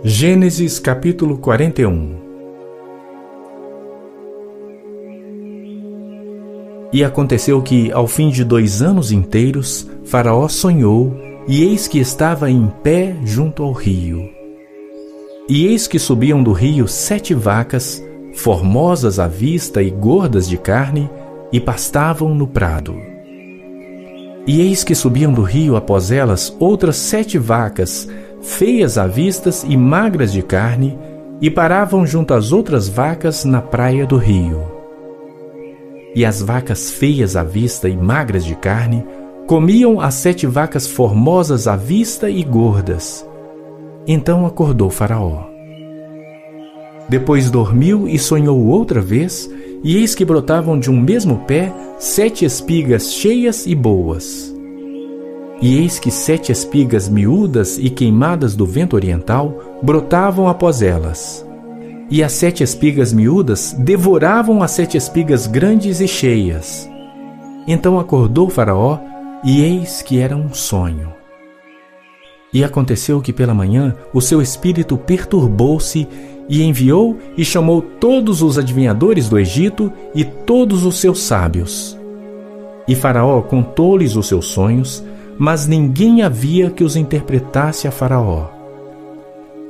Gênesis capítulo 41. E aconteceu que, ao fim de 2 anos inteiros, Faraó sonhou, e eis que estava em pé junto ao rio. E eis que subiam do rio 7 vacas, formosas à vista e gordas de carne, e pastavam no prado. E eis que subiam do rio após elas outras 7 vacas, feias à vistas e magras de carne, e paravam junto às outras vacas na praia do rio. E as vacas feias à vista e magras de carne comiam as 7 vacas formosas à vista e gordas. Então acordou Faraó. Depois dormiu e sonhou outra vez, e eis que brotavam de um mesmo pé 7 espigas cheias e boas. E eis que 7 espigas miúdas e queimadas do vento oriental brotavam após elas. E as 7 espigas miúdas devoravam as 7 espigas grandes e cheias. Então acordou Faraó, e eis que era um sonho. E aconteceu que pela manhã o seu espírito perturbou-se, e enviou e chamou todos os adivinhadores do Egito e todos os seus sábios. E Faraó contou-lhes os seus sonhos, mas ninguém havia que os interpretasse a Faraó.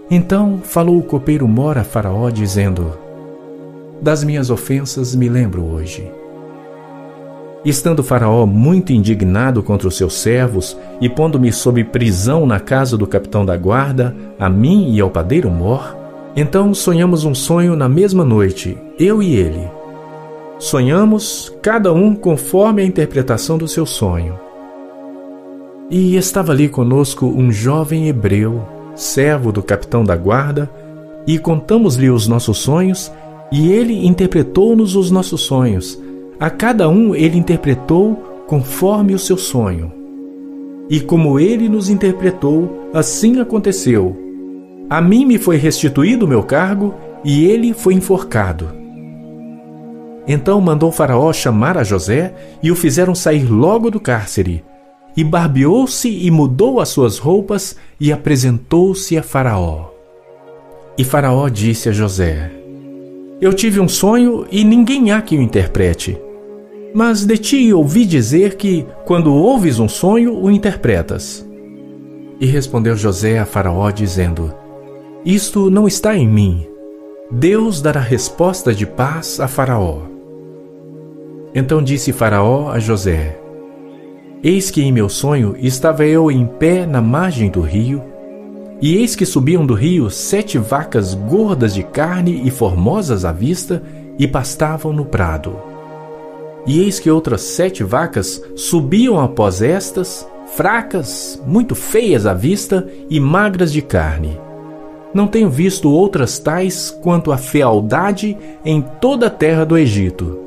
Então falou o copeiro Mor a Faraó, dizendo: Das minhas ofensas me lembro hoje. Estando Faraó muito indignado contra os seus servos, e pondo-me sob prisão na casa do capitão da guarda, a mim e ao padeiro Mor, então sonhamos um sonho na mesma noite, eu e ele. Sonhamos, cada um conforme a interpretação do seu sonho. E estava ali conosco um jovem hebreu, servo do capitão da guarda, e contamos-lhe os nossos sonhos, e ele interpretou-nos os nossos sonhos. A cada um ele interpretou conforme o seu sonho. E como ele nos interpretou, assim aconteceu. A mim me foi restituído o meu cargo, e ele foi enforcado. Então mandou Faraó chamar a José, e o fizeram sair logo do cárcere. E barbeou-se e mudou as suas roupas, e apresentou-se a Faraó. E Faraó disse a José: Eu tive um sonho, e ninguém há que o interprete. Mas de ti ouvi dizer que, quando ouves um sonho, o interpretas. E respondeu José a Faraó, dizendo: Isto não está em mim. Deus dará resposta de paz a Faraó. Então disse Faraó a José: Eis que em meu sonho estava eu em pé na margem do rio, e eis que subiam do rio 7 vacas gordas de carne e formosas à vista, e pastavam no prado. E eis que outras 7 vacas subiam após estas, fracas, muito feias à vista e magras de carne. Não tenho visto outras tais quanto a fealdade em toda a terra do Egito.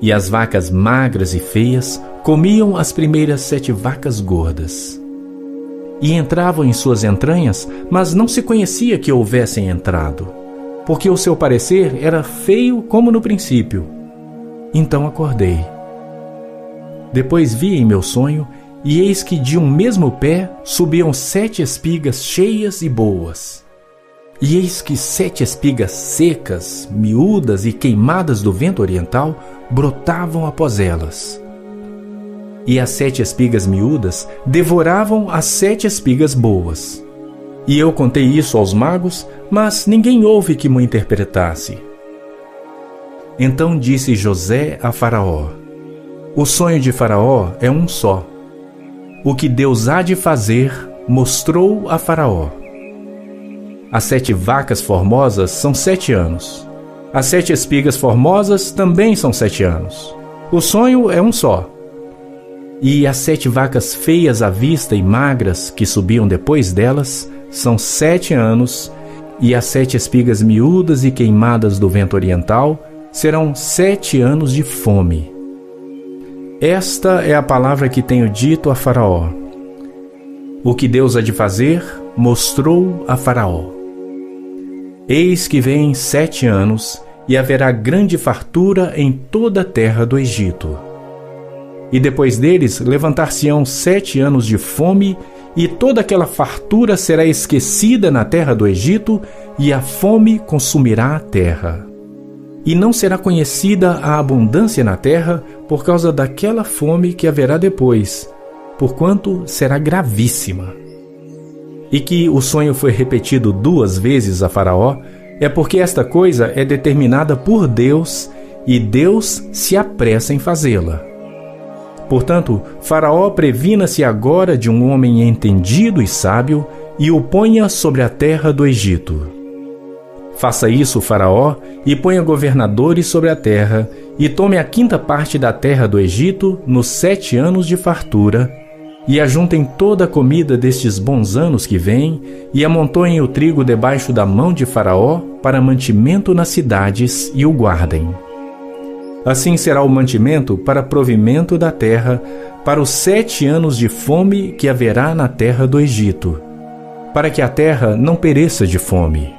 E as vacas magras e feias comiam as primeiras 7 vacas gordas. E entravam em suas entranhas, mas não se conhecia que houvessem entrado, porque o seu parecer era feio como no princípio. Então acordei. Depois vi em meu sonho, e eis que de um mesmo pé subiam 7 espigas cheias e boas. E eis que 7 espigas secas, miúdas e queimadas do vento oriental brotavam após elas. E as 7 espigas miúdas devoravam as 7 espigas boas. E eu contei isso aos magos, mas ninguém houve que me interpretasse. Então disse José a Faraó: O sonho de Faraó é um só. O que Deus há de fazer, mostrou a Faraó. As 7 vacas formosas são 7 anos. As 7 espigas formosas também são 7 anos. O sonho é um só. E as 7 vacas feias à vista e magras que subiam depois delas são 7 anos, e as 7 espigas miúdas e queimadas do vento oriental serão 7 anos de fome. Esta é a palavra que tenho dito a Faraó. O que Deus há de fazer, mostrou a Faraó. Eis que vêm 7 anos, e haverá grande fartura em toda a terra do Egito. E depois deles levantar-se-ão 7 anos de fome, e toda aquela fartura será esquecida na terra do Egito, e a fome consumirá a terra. E não será conhecida a abundância na terra por causa daquela fome que haverá depois, porquanto será gravíssima. E que o sonho foi repetido 2 vezes a Faraó, é porque esta coisa é determinada por Deus, e Deus se apressa em fazê-la. Portanto, Faraó previna-se agora de um homem entendido e sábio, e o ponha sobre a terra do Egito. Faça isso, Faraó, e ponha governadores sobre a terra, e tome a 5ª parte da terra do Egito nos 7 anos de fartura, e ajuntem toda a comida destes bons anos que vêm, e amontoem o trigo debaixo da mão de Faraó para mantimento nas cidades, e o guardem. Assim será o mantimento para provimento da terra, para os 7 anos de fome que haverá na terra do Egito, para que a terra não pereça de fome.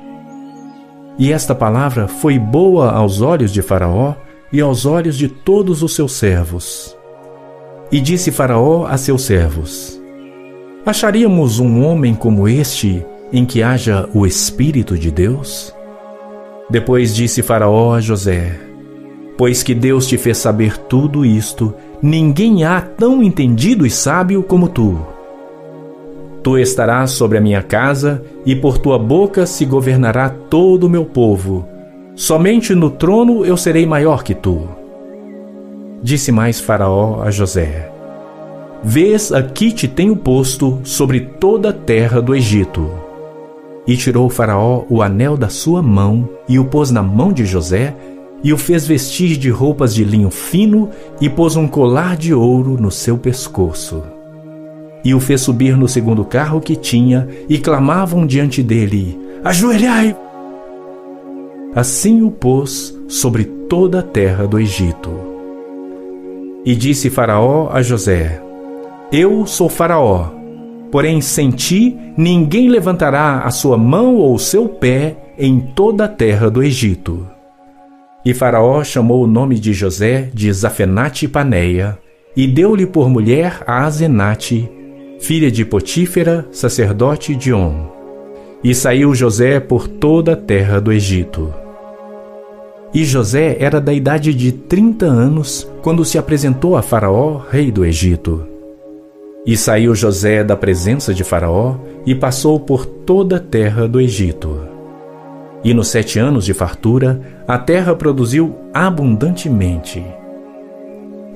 E esta palavra foi boa aos olhos de Faraó e aos olhos de todos os seus servos. E disse Faraó a seus servos: Acharíamos um homem como este, em que haja o Espírito de Deus? Depois disse Faraó a José: Pois que Deus te fez saber tudo isto, ninguém há tão entendido e sábio como tu. Tu estarás sobre a minha casa, e por tua boca se governará todo o meu povo. Somente no trono eu serei maior que tu. Disse mais Faraó a José: Vês, aqui te tenho posto sobre toda a terra do Egito. E tirou Faraó o anel da sua mão, e o pôs na mão de José, e o fez vestir de roupas de linho fino, e pôs um colar de ouro no seu pescoço. E o fez subir no 2º carro que tinha, e clamavam diante dele: Ajoelhai! Assim o pôs sobre toda a terra do Egito. E disse Faraó a José: Eu sou Faraó, porém sem ti ninguém levantará a sua mão ou o seu pé em toda a terra do Egito. E Faraó chamou o nome de José de Zafenate-Paneia, e deu-lhe por mulher a Asenate, filha de Potífera, sacerdote de On. E saiu José por toda a terra do Egito. E José era da idade de 30 anos, quando se apresentou a Faraó, rei do Egito. E saiu José da presença de Faraó, e passou por toda a terra do Egito. E nos 7 anos de fartura, a terra produziu abundantemente.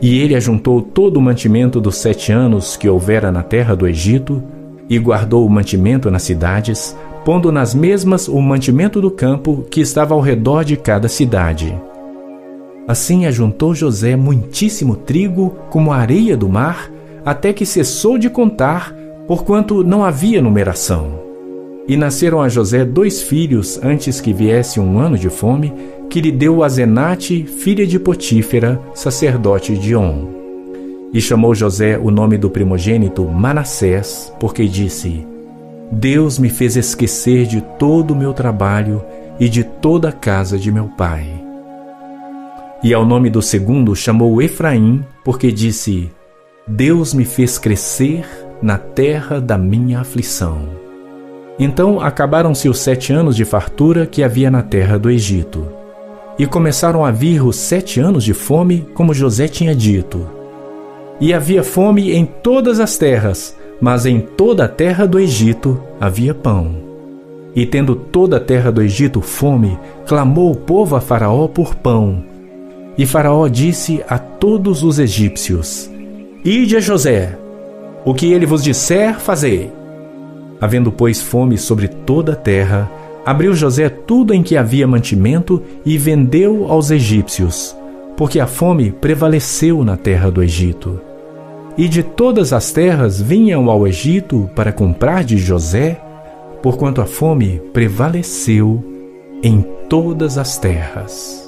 E ele ajuntou todo o mantimento dos 7 anos que houvera na terra do Egito, e guardou o mantimento nas cidades, pondo nas mesmas o mantimento do campo que estava ao redor de cada cidade. Assim ajuntou José muitíssimo trigo, como a areia do mar, até que cessou de contar, porquanto não havia numeração. E nasceram a José 2 filhos antes que viesse um ano de fome, que lhe deu Asenate, filha de Potífera, sacerdote de On. E chamou José o nome do primogênito Manassés, porque disse: Deus me fez esquecer de todo o meu trabalho e de toda a casa de meu pai. E ao nome do segundo chamou Efraim, porque disse: Deus me fez crescer na terra da minha aflição. Então acabaram-se os 7 anos de fartura que havia na terra do Egito. E começaram a vir os 7 anos de fome, como José tinha dito. E havia fome em todas as terras, mas em toda a terra do Egito havia pão. E tendo toda a terra do Egito fome, clamou o povo a Faraó por pão. E Faraó disse a todos os egípcios: Ide a José, o que ele vos disser, fazei. Havendo, pois, fome sobre toda a terra, abriu José tudo em que havia mantimento e vendeu aos egípcios, porque a fome prevaleceu na terra do Egito. E de todas as terras vinham ao Egito para comprar de José, porquanto a fome prevaleceu em todas as terras.